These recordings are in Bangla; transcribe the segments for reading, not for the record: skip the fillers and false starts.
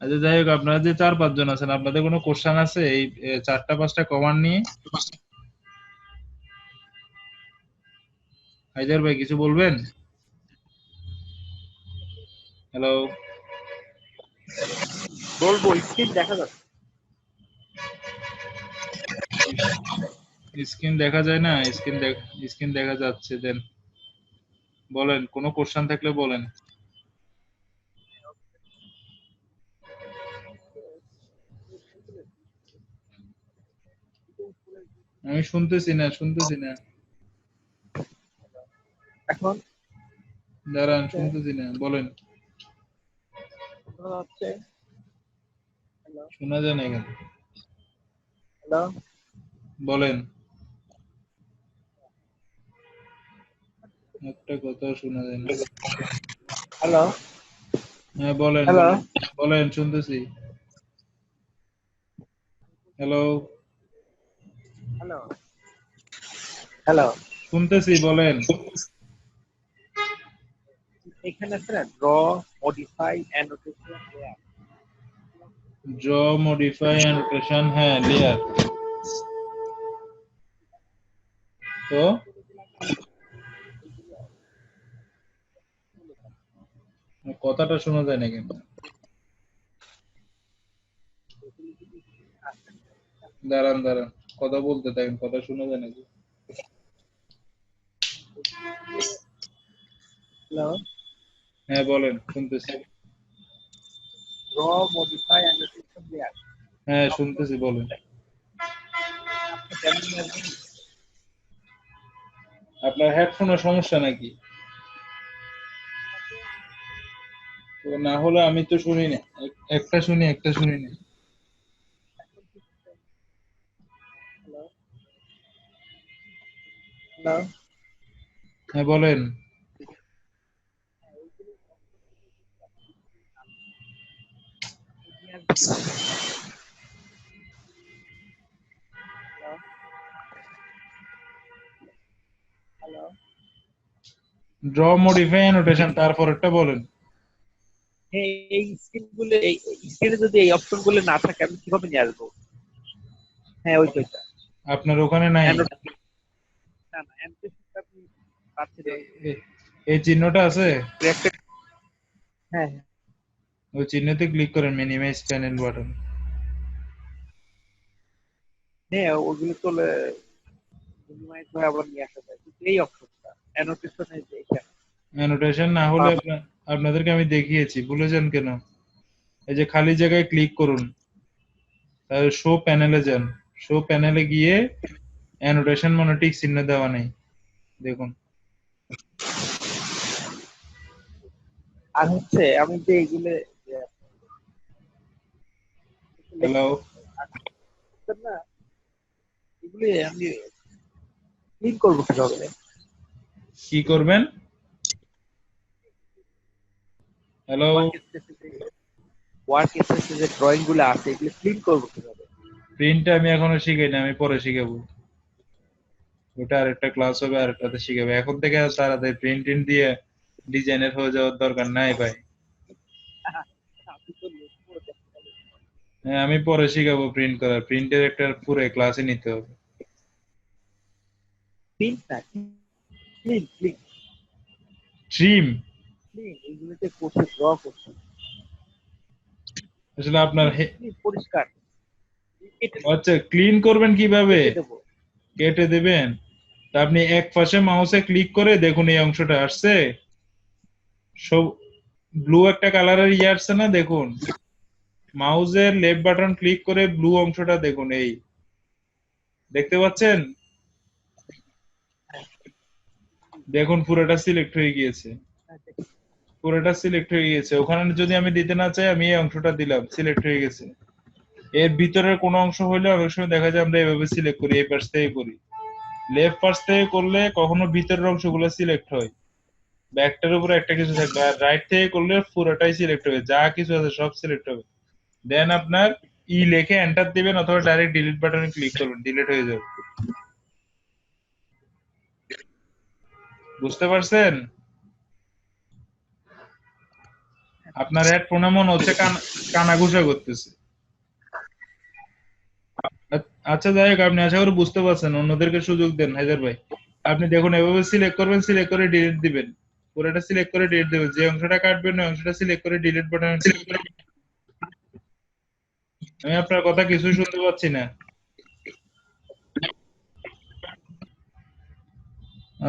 আচ্ছা যাই হোক, আপনারা যে 4-5 জন আছেন, আপনাদের কোনো কোশ্চেন আছে এই 4টা-5টা কমান্ড নিয়ে? হায়দার ভাই কিছু বলবেন? হ্যালো, বলবো, স্ক্রিন দেখা যাচ্ছে। স্ক্রিন দেখা যায় না? স্ক্রিন দেখা যাচ্ছে। দেন বলেন, কোনো কোশ্চেন থাকলে বলেন। আমি শুনতেছি না। এখন দাঁড়ান, শুনতেছি না, বলেন। শোনা যাচ্ছে? হ্যালো, শোনা যায় না এখানে। হ্যালো, বলেন। একটা কথাও শোনা যায় না। হ্যালো, হ্যাঁ বলেন হ্যালো, বলেন বলেন, শুনতেছি। Hello, hello, hello. শুনতেছি, বলেন। এখানে আছে না, draw, modify, annotation, layer. Draw, modify, annotation, হ্যাঁ, লেয়ার। তো কথাটা শোনা যায় না কিন্তু। দাঁড়ান, কথা বলতে থাকেন, কথা শোনা যায় নাকি? হ্যালো, হ্যাঁ বলেন, শুনতেছি। Draw, modify, annotation, layer. হ্যাঁ শুনতেছি, বলেন। আপনি কেমন আসবেন? আপনার হেডফোনের সমস্যা নাকি? তো না হলে আমি তো শুনি না। একটা শুনি না। Hello, hello. হ্যাঁ বলেন। Hello, hello. Draw, modify, annotation, তারপরেরটা বলেন। হ্যাঁ, এই স্ক্রিনগুলো, এই স্ক্রিনে যদি এই অপশনগুলো না থাকে আমি কিভাবে নিয়ে আসবো? হ্যাঁ, ওইটা। আপনার ওখানে নাই? অ্যানোটেশন, না না, অ্যানোটেশনটা আপনি পাচ্ছেন না। এ- এই চিহ্নটা আছে? Reactor- হ্যাঁ, হ্যাঁ। ওই চিহ্নতে ক্লিক করেন, মিনিমাইজ প্যানেল বাটন। হ্যাঁ, ওগুলো তোলে মিনিমাইজ হয়ে আবার নিয়ে আসা যায়, কিন্তু এই অপশনটা অ্যানোটেশনে যে এখানে। অ্যানোটেশন না হলে আপনাদেরকে আমি দেখিয়েছি, ভুলে যান কেন? এই যে খালি জায়গায় ক্লিক করুন, তাহলে শো প্যানেলে যান। শো প্যানেলে গিয়ে অ্যানোটেশন মানে টিক চিহ্ন দেওয়া নেই, দেখুন। আর হচ্ছে আমি যে এইগুলো হ্যালো, লিখতেন না, এগুলি আমি ক্লিন করবো কিভাবে? কি করবেন? হ্যালো, ওয়ার্ক স্পেসে যে ড্রয়িং গুলো আছে এগুলো ক্লিন করবো কিভাবে? প্রিন্ট আমি এখনো শিখাই না, আমি পরে শিখাবো। ওটা আরেকটা ক্লাস হবে, আরেকটাতে শিখাবে। এখন থেকে আর তাড়াতাড়ি প্রিন্ট টিন দিয়ে ডিজাইনার হয়ে যাওয়ার দরকার নাই ভাই। আমি তো লিখবো, হ্যাঁ আমি পরে শিখাবো প্রিন্ট করা, প্রিন্টের একটা পুরো ক্লাসে নিতে হবে। প্রিন্ট না, ক্লিন ক্লিন ট্রিম? ক্লিন, এইগুলোতে করছে, ড্র করছে। আসলে আপনার ক্লিন ক্লিন পরিষ্কার, কেটে আচ্ছা, ক্লিন করবেন কিভাবে? কেটে দেবো। কেটে দিবেন? তা আপনি এক পাশে মাউসে ক্লিক করে দেখুন, এই অংশটা আসছে সব, ব্লু একটা কালারের ইয়ে আসছে না, দেখুন। মাউসের লেফট বাটন ক্লিক করে ব্লু অংশটা দেখুন, এই দেখতে পাচ্ছেন? দেখুন পুরোটা সিলেক্ট হয়ে গিয়েছে। পুরোটা সিলেক্ট হয়ে গিয়েছে। ওখানে যদি আমি দিতে না চাই, আমি এই অংশটা দিলাম, সিলেক্ট হয়ে গেছে। এর ভিতরের কোনো অংশ হইলে অনেক সময় দেখা যায় আমরা এভাবে সিলেক্ট করি, এই পাশ থেকে করি। লেফট পাশ থেকে করলে কখনো ভিতরের অংশগুলো সিলেক্ট হয়, ব্যাকটার উপরে একটা কিছু থাকবে, আর রাইট থেকে করলে পুরোটাই সিলেক্ট হবে, যা কিছু আছে সব সিলেক্ট হবে। দেন আপনার লিখে এন্টার দিবেন, অথবা ডাইরেক্ট ডিলিট বাটনে ক্লিক করবেন, ডিলিট হয়ে যাবে। বুঝতে পারছেন? আপনার হেডফোনে মনে হচ্ছে কানাঘুষা করতেছে। আচ্ছা যাই হোক, আপনি আশা করি বুঝতে পারছেন, অন্যদেরকে সুযোগ দেন হায়দার ভাই। আপনি দেখুন এভাবে সিলেক্ট করবেন, সিলেক্ট করে ডিলিট দিবেন, পুরোটা সিলেক্ট করে ডিলিট দিবেন, যে অংশটা কাটবেন ওই অংশটা সিলেক্ট করে ডিলিট বাটনে ক্লিক করে। আমি আপনার কথা কিছুই শুনতে পাচ্ছি না।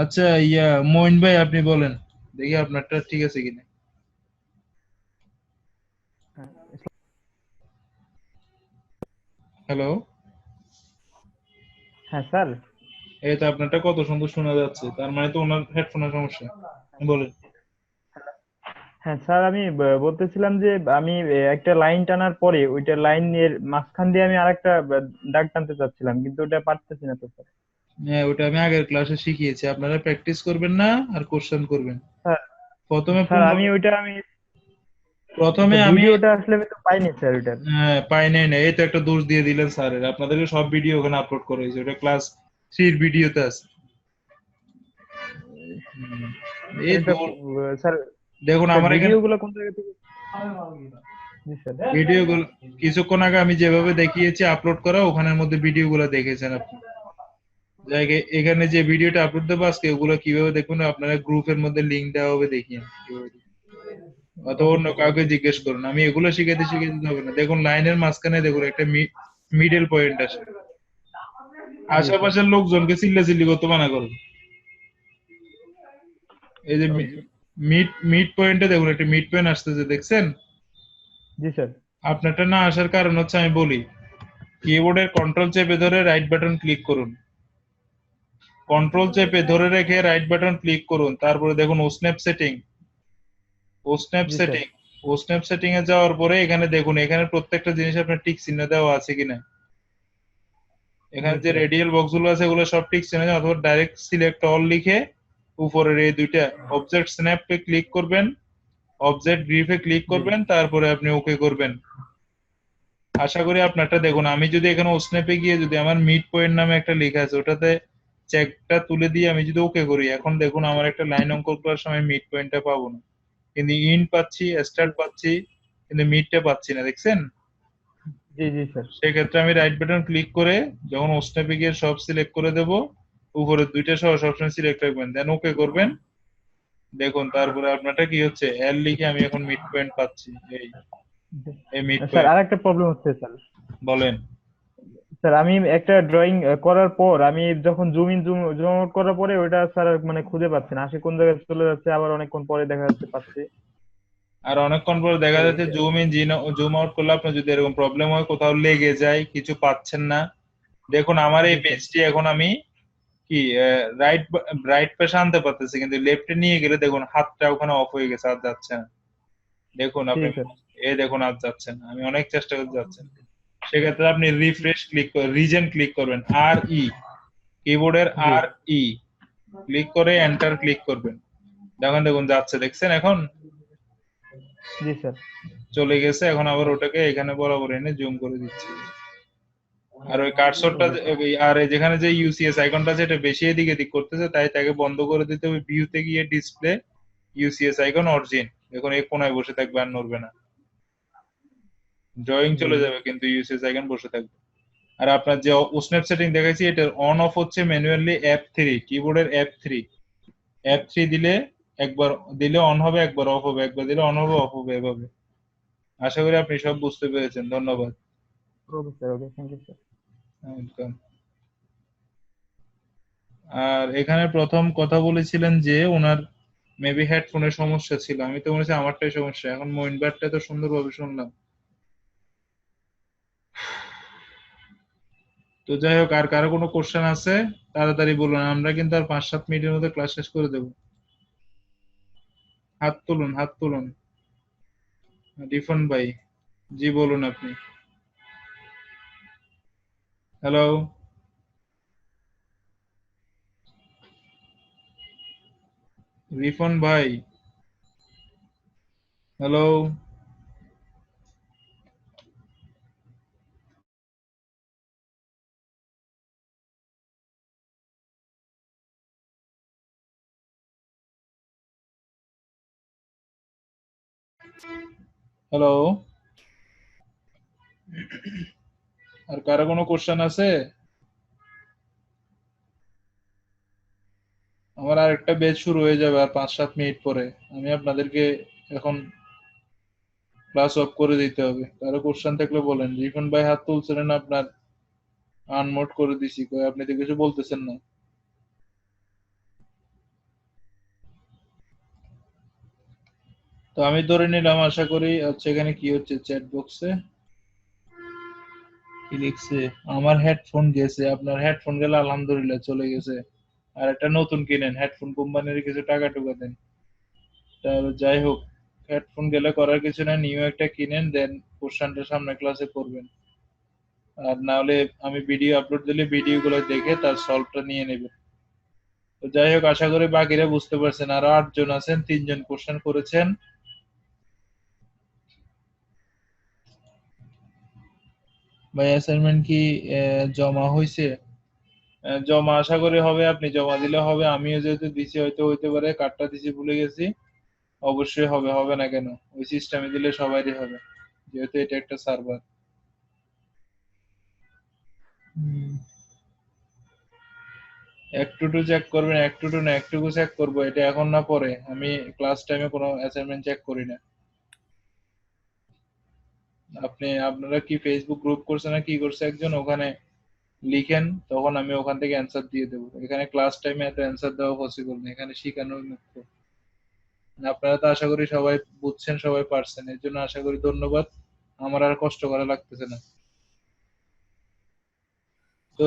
আচ্ছা মইন ভাই আপনি বলেন, দেখি আপনারটা ঠিক আছে কিনা। হ্যালো। হ্যাঁ স্যার। এই তো আপনারটা কত সুন্দর শোনা যাচ্ছে, তার মানে তো ওনার হেডফোনের সমস্যা। বলেন। হ্যাঁ স্যার, আমি বলতেছিলাম যে আমি একটা লাইন টানার পরে ওইটা লাইনের মাঝখান দিয়ে আমি আরেকটা দাগ টানতে চাচ্ছিলাম, কিন্তু ওটা পারতেছি না তো স্যার। হ্যাঁ, ওটা আমি আগের ক্লাসে শিখিয়েছি, আপনারা প্র্যাকটিস করবেন না আর কোশ্চেন করবেন। স্যার, প্রথমে স্যার পূর্ণ আমি ওইটা আমি প্রথমে স্যার আমি ভিডিওটা আসলে আমি তো পাইনি স্যার ওইটার। পাই নাই না, এই তো একটা দোষ দিয়ে দিলেন স্যারের, আপনাদেরকে সব ভিডিও ওখানে আপলোড করা হয়েছে, ওটা ক্লাস 3 ভিডিওতে আছে। হুম, স্যার এই এটা স্যার, দেখুন স্যার আমার এখানে ভিডিও গুলো কোন জায়গা থেকে? জি স্যার। ভিডিও গুলো কিছুক্ষণ আগে আমি যেভাবে দেখিয়েছি আপলোড করা, ওখানের মধ্যে ভিডিও গুলো দেখেছেন আপনি। এখানে যে ভিডিওটা আপলোড দেবো আজকে, ওগুলো কিভাবে দেখবেন আপনারা গ্রুপের মধ্যে লিংক দেওয়া হবে, দেখিয়ে কিভাবে দেখবেন। অথবা ওকে অন্য স্যার, কাউকে ওকে। জিজ্ঞেস করুন, আমি এগুলো শিখাতে শিখাতে হবে না। দেখুন লাইনের মাঝখানে দেখুন একটা মিডল পয়েন্ট আসে, জি স্যার। আশেপাশের লোকজনকে চিল্লাচিল্লি করতে মানা করুন। এই যে ওকে। মিড পয়েন্টে দেখুন একটা মিড পয়েন্ট আসতেছে, দেখছেন? জি স্যার। আপনারটা না আসার কারণ হচ্ছে, আমি বলি, কিবোর্ডের কন্ট্রোল চেপে ধরে রাইট বাটন ক্লিক করুন, কন্ট্রোল চেপে ধরে রেখে রাইট বাটন ক্লিক করুন, তারপরে দেখুন ওস্নেপ সেটিং, ওস্নেপ জি স্যার। সেটিং, ওস্নেপ সেটিং এ যাওয়ার পরে এখানে দেখুন, এখানে প্রত্যেকটা জিনিস আপনার টিক চিহ্ন দেওয়া আছে কিনা। জি এখানে যে স্যার। রেডিয়াল বক্স গুলো আছে এগুলো সব টিক চিহ্ন, অথবা ডাইরেক্ট সিলেক্ট অল লিখে উপরের এই দুইটা অবজেক্ট স্ন্যাপে ক্লিক করবেন, অবজেক্ট গ্রিফে ক্লিক জি করবেন, তারপরে আপনি ওকে করবেন। আশা করি আপনারটা দেখুন, আমি যদি এখানে ওস্নেপে গিয়ে যদি আমার মিড পয়েন্ট নামে একটা লেখা আছে ওটাতে চেকটা তুলে দিয়ে আমি যদি ওকে করি, এখন দেখুন আমার একটা লাইন অঙ্কন করার সময় মিড পয়েন্টটা পাবো না, কিন্তু ইন্ড পাচ্ছি, স্টার্ট পাচ্ছি, কিন্তু মিডটা পাচ্ছি না, দেখছেন? জি জি স্যার। সেক্ষেত্রে আমি রাইট বাটন ক্লিক করে যখন ওস্নেপে গিয়ে সব সিলেক্ট করে দেব, উপরে দুইটা সহ সবসময় সিলেক্ট রাখবেন, দেন ওকে করবেন। দেখুন তারপরে আপনারটা কি হচ্ছে, এল লিখে আমি এখন মিড পয়েন্ট পাচ্ছি, এই এই মিড স্যার পয়েন্ট। আরেকটা প্রবলেম হচ্ছে স্যার। বলেন। স্যার আমি একটা ড্রয়িং করার পর আমি যখন জুম ইন জুম আউট করার পরে ওইটা স্যার মানে খুঁজে পাচ্ছি না, আসে কোন জায়গায় চলে যাচ্ছে, আবার অনেকক্ষণ পরে দেখা যাচ্ছে পাচ্ছি। আর অনেকক্ষণ পরে দেখা যাচ্ছে জুম ইন জুম আউট করলে আপনার যদি এরকম প্রবলেম হয়, কোথাও লেগে যায়, কিছু পাচ্ছেন না, দেখুন আমার এই জি স্যার। পেজটি এখন আমি কি রাইট রাইট পাশে আনতে পারতেছি, কিন্তু লেফটে নিয়ে গেলে দেখুন হাতটা ওখানে অফ হয়ে গেছে, আর যাচ্ছে না। দেখুন জি আপনি, স্যার। এই দেখুন আর যাচ্ছে না, আমি অনেক চেষ্টা করে যাচ্ছেন। সেক্ষেত্রে আপনি রিফ্রেশ ক্লিক করে রিজেন ক্লিক করবেন, আর ই, কিবোর্ডের জি আর ই ক্লিক করে এন্টার ক্লিক করবেন, দেখুন দেখুন যাচ্ছে, দেখছেন? এখন জি স্যার। চলে গেছে, এখন আবার ওটাকে এখানে বরাবর এনে জুম করে দিচ্ছি। আর ওই কার্সরটা ওকে স্যার। আর এই যেখানে যে ইউসিএস আইকনটা আছে এটা বেশি এদিক এদিক করতেছে, তাই তাকে বন্ধ করে দিতে হবে, ভিউতে গিয়ে ডিসপ্লে ইউসিএস আইকন অরিজিন, দেখুন এই কোনায় বসে থাকবে আর নড়বে না, ড্রয়িং জি চলে জি। যাবে কিন্তু ইউসিএস আইকন বসে থাকবে। আর আপনার যে স্ন্যাপ সেটিং দেখাইছি এটার অন অফ হচ্ছে ম্যানুয়ালি F3, কিবোর্ডের F3, F3 দিলে একবার দিলে অন হবে, একবার অফ হবে, একবার দিলে অন হবে, অফ হবে, এভাবে। আশা করি আপনি সব বুঝতে পেরেছেন, ধন্যবাদ। Okay sir, okay, thank you sir. Welcome। আর এখানে প্রথম কথা বলেছিলেন যে ওনার মেবি হেডফোনের সমস্যা ছিল, আমি তো মনে হচ্ছে আমারটাই সমস্যা, এখন মইনবারটা তো সুন্দরভাবে শুনলাম। তো যাই হোক, আর কারো কোনো কোশ্চেন আছে তাড়াতাড়ি বলুন, আমরা কিন্তু আর 5-7 মিনিটের মধ্যে ক্লাস শেষ করে দেবো। হাত তুলুন, হাত তুলুন। রিফন ভাই, জি বলুন আপনি। হ্যালো, রিফন ভাই, হ্যালো। হ্যালো, আর কারো কোনো কোশ্চেন আছে? আমার আরেকটা ব্যাচ শুরু হয়ে যাবে আর 5-7 মিনিট পরে। আমি আপনাদেরকে এখন ক্লাস অফ করে দিতে হবে। কারো কোশ্চেন থাকলে বলেন। রিফান ভাই হাত তুলছিলেন, আপনার আনমোড করে দিছি, কই আপনি তো কিছু বলতেছেন না। তো আমি ধরে নিলাম, আশা করি। আচ্ছা, এখানে কি হচ্ছে চ্যাট বক্সে? কি লিখছে? আমার হেডফোন গেছে। আপনার হেডফোন গেলে আলহামদুলিল্লাহ চলে গেছে। আর একটা নতুন কিনেন, হেডফোন কোম্পানির কিছু টাকা টুকা দেন। তা যাই হোক, হেডফোন গেলে করার কিছু না, নিউ একটা কিনেন, দেন কোশ্চেনটা সামনে ক্লাসে করবেন। আর না হলে আমি ভিডিও আপলোড দিলে ভিডিও গুলো দেখে তার সলভটা নিয়ে নেবেন। তো যাই হোক, আশা করি বাকিরা বুঝতে পারছেন। আরো 8 জন আছেন, 3 জন কোশ্চেন করেছেন। ভাই অ্যাসাইনমেন্ট কি জমা হয়েছে? জমা আশা করি হবে, আপনি জমা দিলে হবে। আমিও যেহেতু দিছি, হয়তো হইতে পারে কার্ডটা দিছি ভুলে গেছি। অবশ্যই হবে, হবে না কেন? ওই সিস্টেমে দিলে সবারই হবে, যেহেতু এটা একটা সার্ভার। একটু টু চেক করবেন, একটু টু না, একটুকু চেক করবো, এটা এখন না পরে। আমি ক্লাস টাইমে কোনো অ্যাসাইনমেন্ট চেক করি না। আপনারা কি ফেসবুক গ্রুপ করছে না কি করছে একজন, ওখানে লিখেন, তখন আমি ওখান থেকে অ্যান্সার দিয়ে দেবো। এখানে ক্লাস টাইমে এত অ্যান্সার দেওয়া পসিবল না, এখানে শিখানোর মুখ্য। আপনারা তো আশা করি সবাই বুঝছেন, সবাই পারছেন, এর জন্য আশা করি ধন্যবাদ। আমার আর কষ্ট করা লাগতেছে না। তো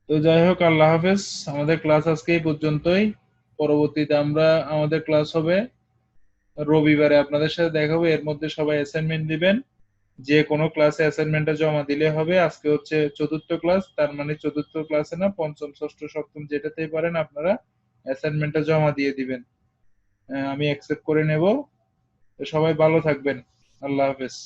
তো যাই হোক, আল্লাহ হাফেজ। আমাদের ক্লাস আজকে এই পর্যন্তই। পরবর্তীতে আমাদের ক্লাস হবে রবিবারে। আপনাদের সাথে দেখা হবে, এর মধ্যে সবাই অ্যাসাইনমেন্ট দিবেন। যে কোনো ক্লাসে অ্যাসাইনমেন্টটা জমা দিলে হবে। আজকে হচ্ছে চতুর্থ ক্লাস, তার মানে চতুর্থ ক্লাসে না, পঞ্চম ষষ্ঠ সপ্তম যেটাতেই পারেন আপনারা অ্যাসাইনমেন্টটা জমা দিয়ে দিবেন। আমি অ্যাকসেপ্ট করে নেব। তো সবাই ভালো থাকবেন। আল্লাহ হাফেজ।